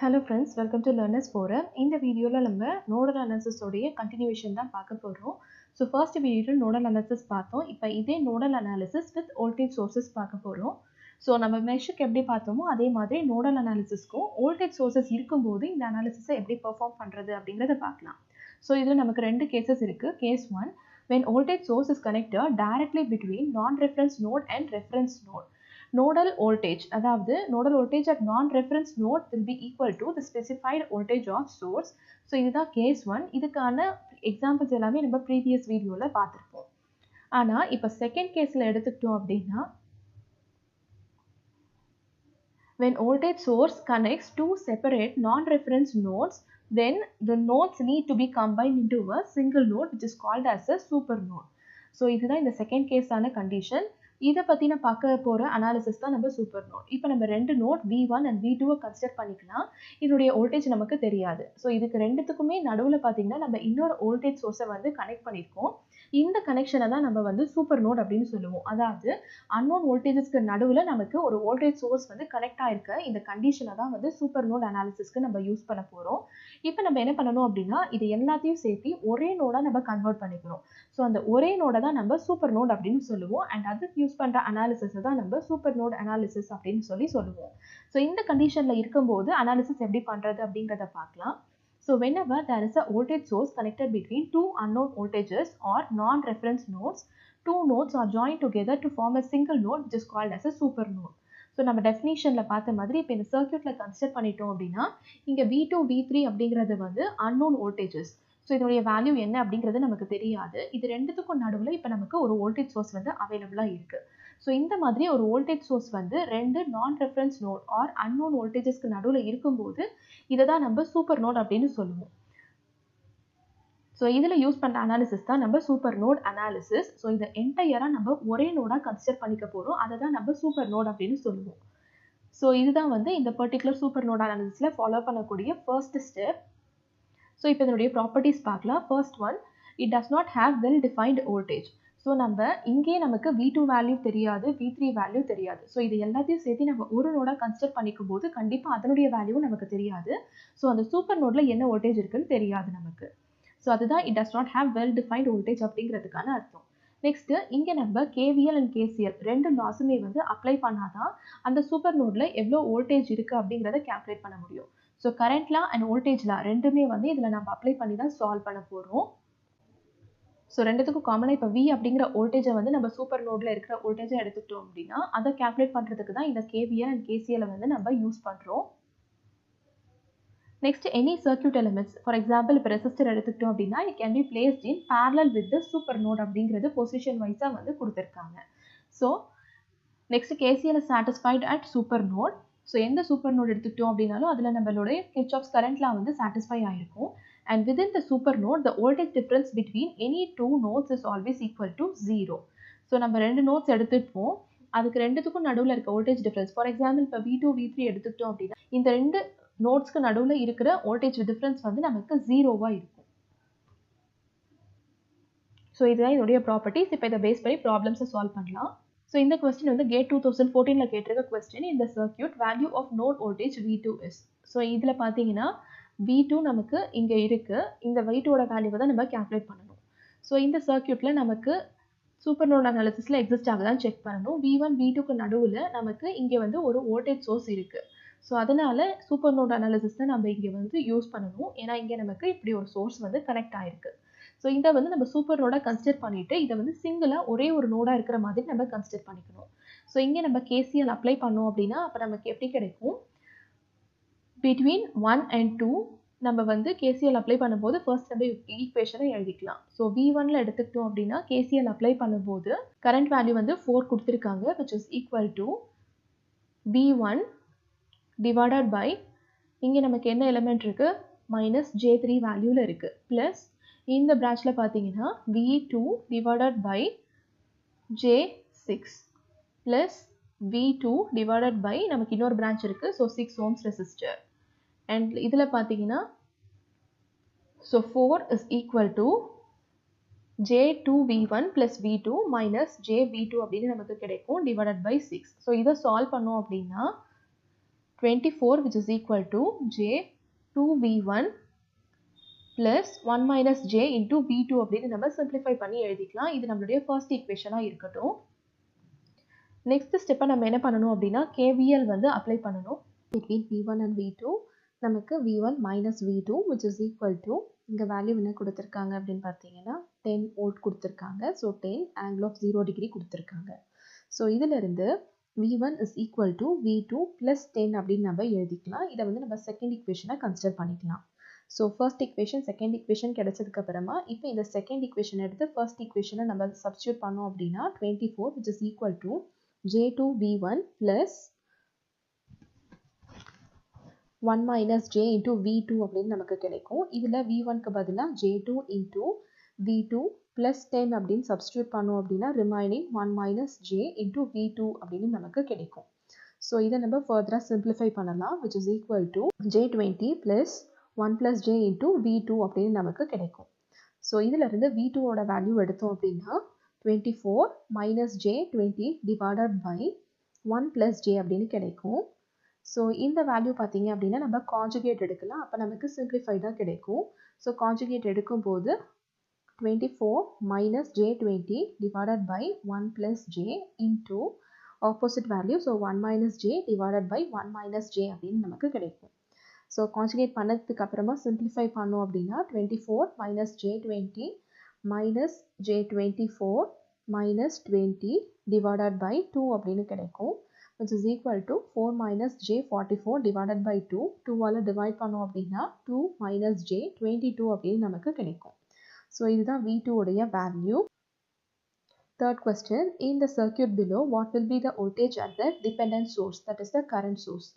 Hello friends, welcome to Learners Forum. In the video நம்ம nodal analysis உடைய continuation தான் பார்க்க போறோம். So first video nodal analysis பார்த்தோம். இப்போ இதே nodal analysis with voltage sources பார்க்க போறோம். So நம்ம மெஷ்க்கு எப்படி பார்த்தோமோ அதே மாதிரி nodal analysisக்கும் voltage sources இருக்கும்போது இந்த analysis எப்படி perform பண்றது அப்படிங்கறத பார்க்கலாம். So இதுல நமக்கு ரெண்டு cases இருக்கு. Case 1, when voltage source is connected directly between non-reference node and reference node. Nodal voltage, அதாவது nodal voltage at non-reference node will be equal to the specified voltage of source. So இதுதான் case 1. இதுக்கான examples எல்லாமே நம்ம previous videoல பார்த்திருப்போம். ஆனா இப்ப second caseல எடுத்துக்கிட்டோம் அப்படின்னா when voltage source connects two separate non-reference nodes, then the nodes need to be combined into a single node which is called as a super node. So இதுதான் இந்த second case ஆன condition. இதை பத்தி நான் பார்க்க போற அனாலிசிஸ் தான் நம்ம சூப்பர் நோட். இப்போ நம்ம ரெண்டு note V1 and V2 consider பண்ணிக்கலாம். இதனுடைய வோல்டேஜ் நமக்கு தெரியாது. ஸோ இதுக்கு ரெண்டுத்துக்குமே நடுவில் பார்த்தீங்கன்னா நம்ம இன்னொரு வோல்டேஜ் சோர்ஸை வந்து கனெக்ட் பண்ணியிருக்கோம். இந்த கனெக்ஷனை தான் நம்ம வந்து சூப்பர் நோட் அப்படின்னு சொல்லுவோம். அதாவது அன்னோன் வோல்டேஜஸ்க்கு நடுவில் நமக்கு ஒரு வோல்டேஜ் சோர்ஸ் வந்து கனெக்ட் ஆயிருக்க இந்த கண்டிஷனை தான் வந்து சூப்பர் நோட் அனாலிசிஸ்க்கு நம்ம யூஸ் பண்ண போகிறோம். இப்போ நம்ம என்ன பண்ணணும் அப்படின்னா இது எல்லாத்தையும் சேர்த்து ஒரே நோடாக நம்ம கன்வெர்ட் பண்ணிக்கணும். ஸோ அந்த ஒரே நோடை தான் நம்ம சூப்பர் நோட் அப்படின்னு சொல்லுவோம். அண்ட் அதுக்கு யூஸ் பண்ற அனாலிசிஸ் தான் நம்ம சூப்பர் நோட் அனாலிசிஸ் அப்படின்னு சொல்லுவோம். ஸோ இந்த கண்டிஷன்ல இருக்கும்போது அனாலிசிஸ் எப்படி பண்றது அப்படிங்கறத பார்க்கலாம். So whenever there is a voltage source connected between two unknown voltages or non-reference nodes, two nodes are joined together to form a single node which is called as a super node. So நம்ம டெஃபினிஷன்ல பார்த்த மாதிரி இப்போ இந்த சர்க்யூட்ல consider பண்ணிட்டோம் அப்படின்னா இங்க V2 V3 அப்படிங்கிறது வந்து unknown voltages. ஸோ இதனுடைய வேல்யூ என்ன அப்படிங்கிறது நமக்கு தெரியாது. இது ரெண்டுத்துக்கும் நடுவில் இப்போ நமக்கு ஒரு வோல்டேஜ் சோர்ஸ் வந்து அவைலபிளாக இருக்கு. ஸோ இந்த மாதிரி ஒரு வோல்டேஜ் சோர்ஸ் வந்து ரெண்டு நான் ரெஃபரன்ஸ் நோட் ஆர் அன்னோன் வோல்டேஜஸ்க்கு நடுவில் இருக்கும்போது இதை தான் நம்ம சூப்பர் நோட் அப்படின்னு சொல்லுவோம். ஸோ இதில் யூஸ் பண்ணுற அனாலிசிஸ் தான் நம்ம சூப்பர் நோட் அனாலிசிஸ். ஸோ இதை என்டையராக நம்ம ஒரே நோடாக கன்சிடர் பண்ணிக்க போகிறோம். அதை தான் நம்ம சூப்பர் நோட் அப்படின்னு சொல்லுவோம். ஸோ இதுதான் வந்து இந்த பர்டிகுலர் சூப்பர் நோட் அனாலிசிஸில் ஃபாலோ பண்ணக்கூடிய ஃபர்ஸ்ட் ஸ்டெப். ஸோ இப்போ இதனுடைய ப்ராப்பர்ட்டிஸ் பார்க்கலாம். First one, it does not have well defined voltage. So நம்ம இங்கே நமக்கு V2 வேல்யூ தெரியாது, V3 வேல்யூ தெரியாது. ஸோ இது எல்லாத்தையும் சேர்த்து நம்ம ஒரு நோடாக கன்சிடர் பண்ணிக்கும் போது கண்டிப்பாக அதனுடைய வேல்யூ நமக்கு தெரியாது. ஸோ அந்த சூப்பர் நோடில் என்ன வோல்டேஜ் இருக்குன்னு தெரியாது நமக்கு. ஸோ அதுதான் it does not have well defined voltage அப்படிங்கிறதுக்கான அர்த்தம். நெக்ஸ்ட் இங்கே நம்ம KVL அண்ட் KCL ரெண்டு லாஸுமே வந்து அப்ளை பண்ணாதான் அந்த சூப்பர் நோடில் எவ்வளோ வோல்டேஜ் இருக்குது அப்படிங்கிறத கேல்குலேட் பண்ண முடியும். So current law and voltage law ரெண்டுமே வந்து இதில் நம்ம அப்ளை பண்ணி தான் சால்வ் பண்ண போகிறோம். ஸோ ரெண்டுத்துக்கும் காமனாக இப்போ V அப்படிங்கிற வோல்டேஜை வந்து நம்ம சூப்பர் நோடில் இருக்கிற வோல்டேஜை எடுத்துக்கிட்டோம் அப்படின்னா அதை கேல்குலேட் பண்ணுறதுக்கு தான் இந்த KVL அண்ட் KCL வந்து நம்ம யூஸ் பண்ணுறோம். Next any circuit elements, for example இப்போ ரெசிஸ்டர் எடுத்துக்கிட்டோம் அப்படின்னா it can be placed in parallel with the super node அப்படிங்கிறது பொசிஷன் வைஸாக வந்து கொடுத்துருக்காங்க. So next KCL is satisfied at super node. So எந்த சூப்பர் நோட் எடுத்துக்கிட்டோம் அப்படின்னாலும் அதில் நம்மளுடைய Kirchhoff's current law வந்து சாட்டிஸ்ஃபை ஆயிருக்கும். And within the super node, the voltage difference between any two nodes is always equal to 0. So நம்ம ரெண்டு notes எடுத்துப்போம், அதுக்கு ரெண்டுத்துக்கும் நடுவில் இருக்க வோல்டேஜ் டிஃபரன்ஸ், ஃபார் எக்ஸாம்பிள் இப்போ V2 V3 எடுத்துக்கிட்டோம் அப்படின்னா இந்த ரெண்டு நோட்ஸ்க்கு நடுவில் இருக்கிற வோல்டேஜ் டிஃபரன்ஸ் வந்து நமக்கு 0வா இருக்கும். ஸோ இதுதான் இதோடைய ப்ராப்பர்ட்டிஸ். இப்போ இதை பேஸ் பண்ணி ப்ராப்ளம்ஸை சால்வ் பண்ணலாம். ஸோ இந்த கொஸ்டின் வந்து கேட் 2014ல் கேட்டிருக்க கொஸ்டின். இந்த circuit value of node voltage V2 is. So இதில் பார்த்தீங்கன்னா V2 நமக்கு இங்கே இருக்கு, இந்த V2ஓட வேல்யூவை தான் நம்ம கேல்குலேட் பண்ணணும். ஸோ இந்த சர்க்யூட்டில் நமக்கு சூப்பர் நோட் அனாலிசிஸில் எக்ஸிஸ்ட் ஆகுதான் செக் பண்ணணும். V1 V2க்கு நடுவில் நமக்கு இங்கே வந்து ஒரு வோல்டேஜ் சோர்ஸ் இருக்குது. ஸோ அதனால சூப்பர் நோட் அனாலிசிஸ் தான் நம்ம இங்கே வந்து யூஸ் பண்ணணும். ஏன்னா இங்கே நமக்கு இப்படி ஒரு சோர்ஸ் வந்து கனெக்ட் ஆயிருக்கு. ஸோ இதை வந்து நம்ம சூப்பர் நோடாக கன்சிடர் பண்ணிவிட்டு இதை வந்து சிங்கிளாக ஒரே ஒரு நோடாக இருக்கிற மாதிரி நம்ம கன்சிடர் பண்ணிக்கணும். ஸோ இங்கே நம்ம KCL அப்ளை பண்ணோம் அப்படின்னா அப்போ நமக்கு எப்படி கிடைக்கும், between 1 and 2 நம்ம வந்து KCL அப்ளை பண்ணும்போது ஃபர்ஸ்ட் நம்ம ஈக்குவேஷனை எழுதிக்கலாம். ஸோ V1ல எடுத்துக்கிட்டோம் அப்படின்னா KCL அப்ளை பண்ணும்போது கரண்ட் வேல்யூ வந்து 4 கொடுத்துருக்காங்க, which is equal to V1 divided by இங்கே நமக்கு என்ன எலிமெண்ட் இருக்கு, -J3 வேல்யூவில் இருக்கு, ப்ளஸ் இந்த பிரான்ச்சில் பார்த்தீங்கன்னா V2 divided by J6 plus V2 divided by நமக்கு இன்னொரு பிரான்ச் இருக்கு, ஸோ 6 ohms ரெசிஸ்டர். அண்ட் இதில் பார்த்தீங்கன்னா so 4 is equal to J2V1 plus V2 minus JV2 அப்படின்னு நமக்கு கிடைக்கும், divided by 6. ஸோ இதை சால்வ் பண்ணோம் அப்படின்னா 24 which is equal to j 2v1 plus 1 minus j into v2 அப்படின்னு நம்ம simplify பண்ணி எழுதிக்கலாம். இது நம்மளுடைய first equation இருக்கட்டும். நெக்ஸ்ட் ஸ்டெப்பை நம்ம என்ன பண்ணணும் அப்படின்னா KVL வந்து அப்ளை பண்ணணும். between v1 and v2 நமக்கு v1 minus v2 which is equal to இங்கே வேல்யூ என்ன கொடுத்துருக்காங்க அப்படின்னு பார்த்தீங்கன்னா 10 volt கொடுத்துருக்காங்க. ஸோ 10 angle of 0 degree கொடுத்துருக்காங்க. ஸோ இதிலிருந்து v1 is equal to v2 plus 10 அப்படின்னு நம்ம எழுதிக்கலாம். இதை வந்து நம்ம செகண்ட் இக்குவேஷனை கன்சிடர் பண்ணிக்கலாம். So first equation second equation கிடைச்சதுக்கு அப்புறமா இப்போ இந்த செகண்ட் இக்குவேஷன் எடுத்து ஃபர்ஸ்ட் இக்குவேஷனை நம்ம சப்ஸ்டியூட் பண்ணோம் அப்படின்னா 24 which is equal to j2v1 plus 1 minus j into v2 அப்படின்னு நமக்கு கிடைக்கும். இதில் v1க்கு பதிலாக j2 into v2 plus 10 அப்படின்னு சப்ஸ்டியூட் பண்ணோம் அப்படின்னா remaining 1 minus j into v2 அப்படின்னு நமக்கு கிடைக்கும். ஸோ இதை நம்ம ஃபர்தராக சிம்பிளிஃபை பண்ணலாம் which is equal to j20 plus 1 plus j into v2 அப்படின்னு நமக்கு கிடைக்கும். ஸோ இதிலிருந்து v2 ஓட வேல்யூ எடுத்தோம் அப்படின்னா 24 minus j20 divided by 1 plus j அப்படின்னு கிடைக்கும். ஸோ இந்த வேல்யூ பார்த்தீங்க அப்படின்னா நம்ம கான்ஜுகேட் எடுக்கலாம். அப்போ நமக்கு சிம்பிளிஃபைடாக கிடைக்கும். ஸோ கான்ஜுகேட் எடுக்கும்போது 24 minus j20 divided by 1 plus j into opposite value. So 1 minus j divided by 1 minus j அப்படின்னு நமக்கு கிடைக்கும். ஸோ கான்ஜுகேட் பண்ணதுக்கு அப்புறமா சிம்பிளிஃபை பண்ணோம் அப்படின்னா 24 minus j20 minus j24 minus 20 divided by 2 அப்படின்னு கிடைக்கும். which is equal to 4 minus j44 divided by 2. 2ஆல் divide பண்ணோம் அப்படின்னா 2 minus j22 அப்படின்னு நமக்கு கிடைக்கும். ஸோ இதுதான் v2 உடைய value. Third question, in the circuit below what will be the voltage at the dependent source, that is the current source.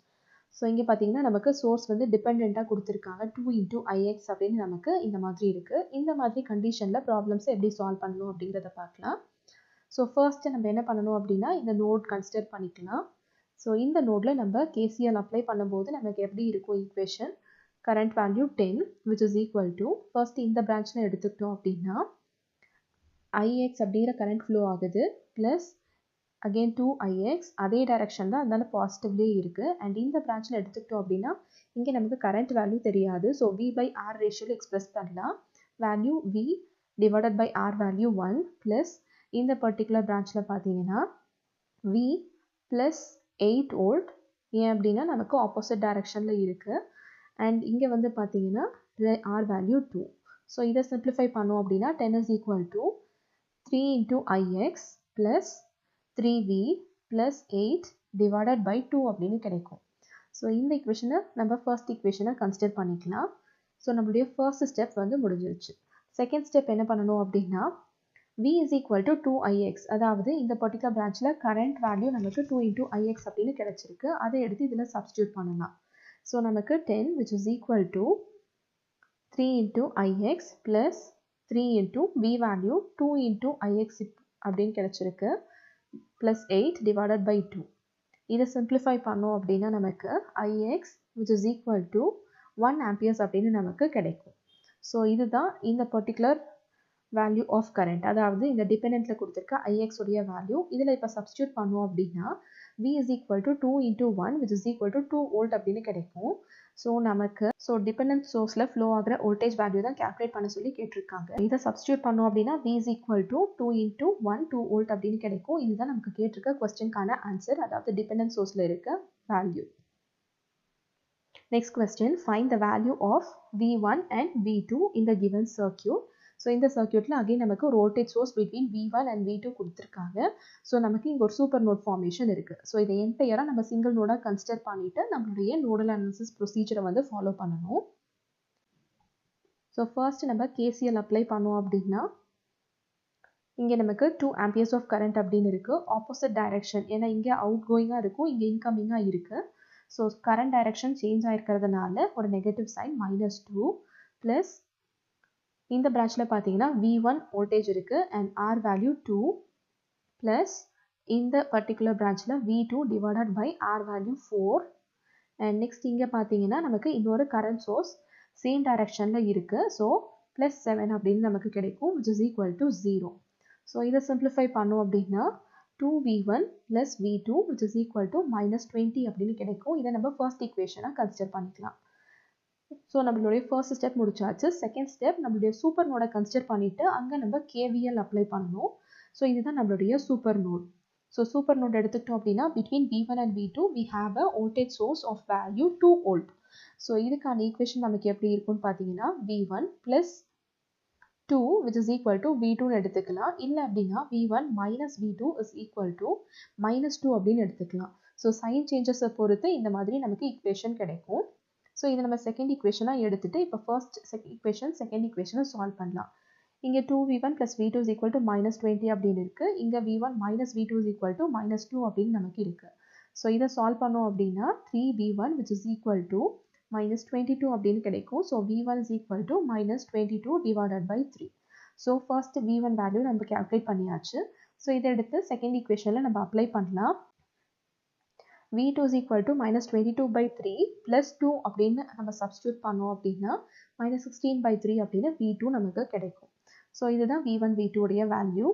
So இங்கே பார்த்தீங்கன்னா நமக்கு சோர்ஸ் வந்து டிபெண்ட்டாக கொடுத்துருக்காங்க 2 into ix அப்படின்னு நமக்கு இந்த மாதிரி இருக்குது. இந்த மாதிரி கண்டிஷனில் ப்ராப்ளம்ஸை எப்படி சால்வ் பண்ணணும் அப்படிங்கிறத பார்க்கலாம். ஸோ ஃபர்ஸ்ட்டு நம்ம என்ன பண்ணணும் அப்படின்னா இந்த நோட் கன்சிடர் பண்ணிக்கலாம். ஸோ இந்த நோடில் நம்ம KCL அப்ளை பண்ணும்போது நமக்கு எப்படி இருக்கும் equation current value 10 which is equal to first இந்த பிரான்ச்சில் எடுத்துக்கிட்டோம் அப்படின்னா ix அப்படிங்கிற கரண்ட் ஃப்ளோ ஆகுது ப்ளஸ் அகெயின் 2ix அதே டைரக்ஷன் தான் அதனால பாசிட்டிவ்லேயே இருக்குது. அண்ட் இந்த பிரான்ச்சில் எடுத்துக்கிட்டோம் அப்படின்னா இங்கே நமக்கு கரண்ட் வேல்யூ தெரியாது. ஸோ v by r ரேஷியோவில் எக்ஸ்பிரஸ் பண்ணலாம். Value v divided by r value 1 plus இந்த பர்டிகுலர் பிரான்ச்சில் பார்த்தீங்கன்னா v ப்ளஸ் 8 volt. ஏன் அப்படின்னா நமக்கு ஆப்போசிட் டைரக்ஷனில் இருக்குது. அண்ட் இங்கே வந்து பார்த்தீங்கன்னா r வேல்யூ 2. ஸோ இதை சிம்பிளிஃபை பண்ணோம் அப்படின்னா 10 is equal to 3 into ix plus 3v plus 8 divided by 2 அப்படின்னு கிடைக்கும். ஸோ இந்த இக்குவேஷனை நம்ம ஃபர்ஸ்ட் இக்குவேஷனை கன்சிடர் பண்ணிக்கலாம். ஸோ நம்மளுடைய ஃபர்ஸ்ட் ஸ்டெப் வந்து முடிஞ்சிருச்சு. செகண்ட் ஸ்டெப் என்ன பண்ணணும் அப்படின்னா v is equal to 2ix, அதாவது இந்த பர்டிகுலர் பிரான்ச்சில் கரண்ட் வேல்யூ நமக்கு 2 into ix அப்படின்னு கிடைச்சிருக்கு. அதை எடுத்து இதில் சப்ஸ்டியூட் பண்ணலாம். ஸோ நமக்கு 10 which is equal to 3 into ix plus 3 into v value 2 into ix அப்படின்னு கிடைச்சிருக்கு plus 8 divided by 2. இதை சிம்பிளிஃபை பண்ணோம் அப்படின்னா நமக்கு ix which is equal to 1 amperes அப்படின்னு நமக்கு கிடைக்கும். ஸோ இதுதான் இந்த பர்டிகுலர் வேல்யூ ஆஃப் கரண்ட், அதாவது இந்த டிபெண்டன்ட்டில் கொடுத்துருக்க ix உடைய வேல்யூ. இதில் இப்போ சப்ஸ்டியூட் பண்ணோம் அப்படின்னா v is equal to 2 into 1 which is equal to 2 volt அப்படின்னு கிடைக்கும். ஸோ நமக்கு டிபெண்டன்ட் சோர்ஸில் ஃப்ளோ ஆகிற வோல்டேஜ் வேல்யூ தான் கேல்குலேட் பண்ண சொல்லி கேட்டிருக்காங்க. இதை சப்ஸ்டியூட் பண்ணோம் அப்படின்னா v is equal to 2 into 1 2 volt அப்படின்னு கிடைக்கும். இதுதான் நமக்கு கேட்டிருக்க கொஸ்டின்கான ஆன்சர், அதாவது டிபெண்டன்ட் சோர்ஸில் இருக்க value. Next question, find the value of v1 and v2 in the given circuit. So இந்த சர்க்யூட்டில் அகைன் நமக்கு ஒரு voltage source between v1 and v2 கொடுத்துருக்காங்க. ஸோ நமக்கு இங்கே ஒரு சூப்பர் நோட் ஃபார்மேஷன் இருக்குது. ஸோ இதை என்டையராக நம்ம சிங்கிள் நோடாக கன்சிடர் பண்ணிவிட்டு நம்மளுடைய நோடல் அனாலிசிஸ் ப்ரொசீஜரை வந்து ஃபாலோ பண்ணணும். ஸோ ஃபர்ஸ்ட் நம்ம KCL அப்ளை பண்ணோம் அப்படின்னா இங்கே நமக்கு 2 amperes ஆஃப் கரண்ட் அப்படின்னு இருக்குது. ஆப்போசிட் டைரக்ஷன், ஏன்னா இங்கே அவுட் கோயிங்காக இருக்கும், இங்கே இன்கமிங்காக இருக்குது. ஸோ கரண்ட் டைரக்ஷன் சேஞ்ச் ஆகிருக்கிறதுனால ஒரு நெகட்டிவ் சைன் -2 ப்ளஸ் இந்த பிரான்ச்சில் பார்த்தீங்கன்னா v1 வோல்டேஜ் இருக்குது அண்ட் r வேல்யூ 2 ப்ளஸ் இந்த பர்டிகுலர் பிரான்ச்சில் v2 divided by r value 4. And next இங்கே பார்த்தீங்கன்னா நமக்கு இன்னொரு கரண்ட் சோர்ஸ் சேம் டைரக்ஷனில் இருக்குது. ஸோ +7 அப்படின்னு நமக்கு கிடைக்கும் which is equal to 0. So இதை சிம்பிளிஃபை பண்ணோம் அப்படின்னா 2v1 plus v2 which is equal to minus 20 அப்படின்னு கிடைக்கும். இதை நம்ம first equation கன்சிடர் பண்ணிக்கலாம். ஸோ நம்மளுடைய ஃபர்ஸ்ட் ஸ்டெப் முடிச்சாச்சு. செகண்ட் ஸ்டெப் நம்மளுடைய சூப்பர் நோடை கன்சிடர் பண்ணிவிட்டு அங்கே நம்ம கேவிஎல் அப்ளை பண்ணணும். ஸோ இதுதான் நம்மளுடைய super node. So super node எடுத்துக்கிட்டோம் அப்படின்னா between v1 and v2 we have a voltage source of value 2 volt. So இதுக்கான ஈக்குவேஷன் நமக்கு எப்படி இருக்கும்னு பார்த்தீங்கன்னா v1 plus 2 which is equal to v2 எடுத்துக்கலாம். இல்லை அப்படின்னா v1 minus v2 is equal to minus 2 அப்படின்னு எடுத்துக்கலாம். ஸோ சைன் சேஞ்சஸை பொறுத்து இந்த மாதிரி நமக்கு ஈக்குவேஷன் கிடைக்கும். ஸோ இதை நம்ம செகண்ட் ஈக்குவேஷனாக எடுத்துகிட்டு இப்போ ஃபர்ஸ்ட் செகண்ட் ஈக்குவேஷனை சால்வ் பண்ணலாம். இங்கே 2v1 plus v2 is equal to minus 20 அப்படின்னு இருக்குது. இங்கே v1 minus v2 is equal to minus 2 அப்படின்னு நமக்கு இருக்குது. ஸோ இதை சால்வ் பண்ணோம் அப்படின்னா 3v1 which is equal to minus 22 அப்படின்னு கிடைக்கும். So v1 is equal to minus 22 divided by 3. So first v1 value நம்ம கேல்குலேட் பண்ணியாச்சு. ஸோ இதை எடுத்து செகண்ட் ஈக்குவேஷனில் நம்ம அப்ளை பண்ணலாம். v2 is equal to minus 22 by 3 plus 2 அப்படின்னு நம்ம சப்ஸ்டியூட் பண்ணோம் அப்படின்னா minus 16 by 3 அப்படின்னு v2 நமக்கு கிடைக்கும். ஸோ இதுதான் v1 v2 உடைய வேல்யூ.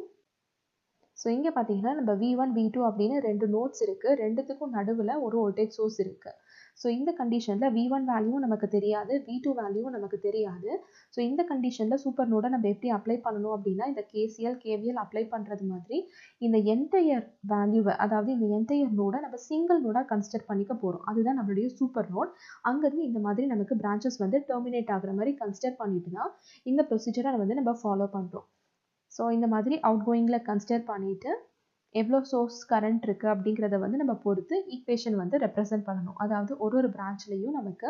ஸோ இங்கே பார்த்தீங்கன்னா நம்ம v1 v2 அப்படின்னு ரெண்டு நோட்ஸ் இருக்குது. ரெண்டுத்துக்கும் நடுவில் ஒரு வோல்டேஜ் சோர்ஸ் இருக்குது. ஸோ இந்த கண்டிஷனில் v1 வேல்யூவும் நமக்கு தெரியாது, v2 வேல்யூவும் நமக்கு தெரியாது. ஸோ இந்த கண்டிஷனில் சூப்பர் நோடை நம்ம எப்படி அப்ளை பண்ணணும் அப்படின்னா இந்த KCL KVL அப்ளை பண்ணுறது மாதிரி இந்த என்டையர் வேல்யூவை, அதாவது இந்த என்டையர் நோடை நம்ம சிங்கிள் நோடாக கன்சிடர் பண்ணிக்க போகிறோம். அதுதான் நம்மளுடைய சூப்பர் நோட். அங்கேருந்து இந்த மாதிரி நமக்கு பிரான்ச்சஸ் வந்து டெர்மினேட் ஆகிற மாதிரி கன்சிடர் பண்ணிட்டு தான் இந்த ப்ரொசீஜரை வந்து நம்ம ஃபாலோ பண்ணுறோம். ஸோ இந்த மாதிரி அவுட் கோயிங்கில் கன்சிடர் பண்ணிவிட்டு எவ்வளோ சோர்ஸ் கரண்ட் இருக்குது அப்படிங்கிறத வந்து நம்ம பொறுத்து ஈக்குவேஷன் வந்து ரெப்ரசென்ட் பண்ணணும். அதாவது ஒரு பிரான்ச்லேயும் நமக்கு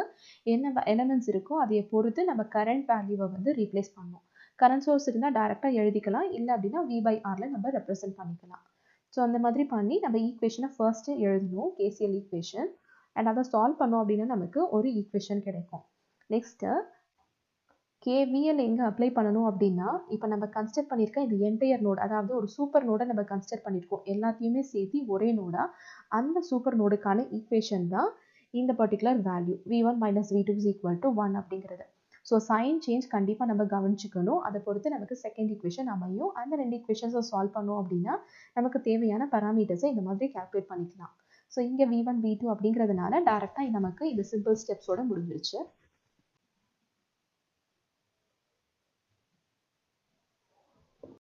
என்ன எலமெண்ட்ஸ் இருக்கோ அதை பொறுத்து நம்ம கரண்ட் வேல்யூவை வந்து ரீப்ளேஸ் பண்ணணும். கரண்ட் சோர்ஸ் இருந்தால் டைரெக்டாக எழுதிக்கலாம், இல்லை அப்படின்னா v/rல நம்ம ரெப்ரசென்ட் பண்ணிக்கலாம். ஸோ அந்த மாதிரி பண்ணி நம்ம ஈக்குவேஷனை ஃபர்ஸ்ட்டு எழுதணும், KCL ஈக்குவேஷன். அண்ட் அதை சால்வ் பண்ணோம் அப்படின்னா நமக்கு ஒரு ஈக்குவேஷன் கிடைக்கும். நெக்ஸ்ட்டு KVL எங்கே அப்ளை பண்ணணும் அப்படின்னா இப்போ நம்ம கன்சிடர் பண்ணியிருக்க இந்த என்டையர் நோடு, அதாவது ஒரு சூப்பர் நோடை நம்ம கன்சிடர் பண்ணியிருக்கோம், எல்லாத்தையுமே சேர்த்து ஒரே நோடாக அந்த சூப்பர் நோடுக்கான ஈக்குவேஷன் தான் இந்த particular value v1 minus v2 is equal to 1 அப்படிங்கிறது. ஸோ சைன் சேஞ்ச் கண்டிப்பாக நம்ம கவனிச்சுக்கணும். அதை பொறுத்து நமக்கு செகண்ட் ஈக்குவேஷன் அமையும். அந்த ரெண்டு ஈக்குவேஷன்ஸை சால்வ் பண்ணோம் அப்படின்னா நமக்கு தேவையான பராமீட்டர்ஸை இந்த மாதிரி கால்குலேட் பண்ணிக்கலாம். ஸோ இங்கே v1 v2 அப்படிங்கிறதுனால டேரெக்டாக நமக்கு இந்த சிம்பிள் ஸ்டெப்ஸோட முடிஞ்சிருச்சு.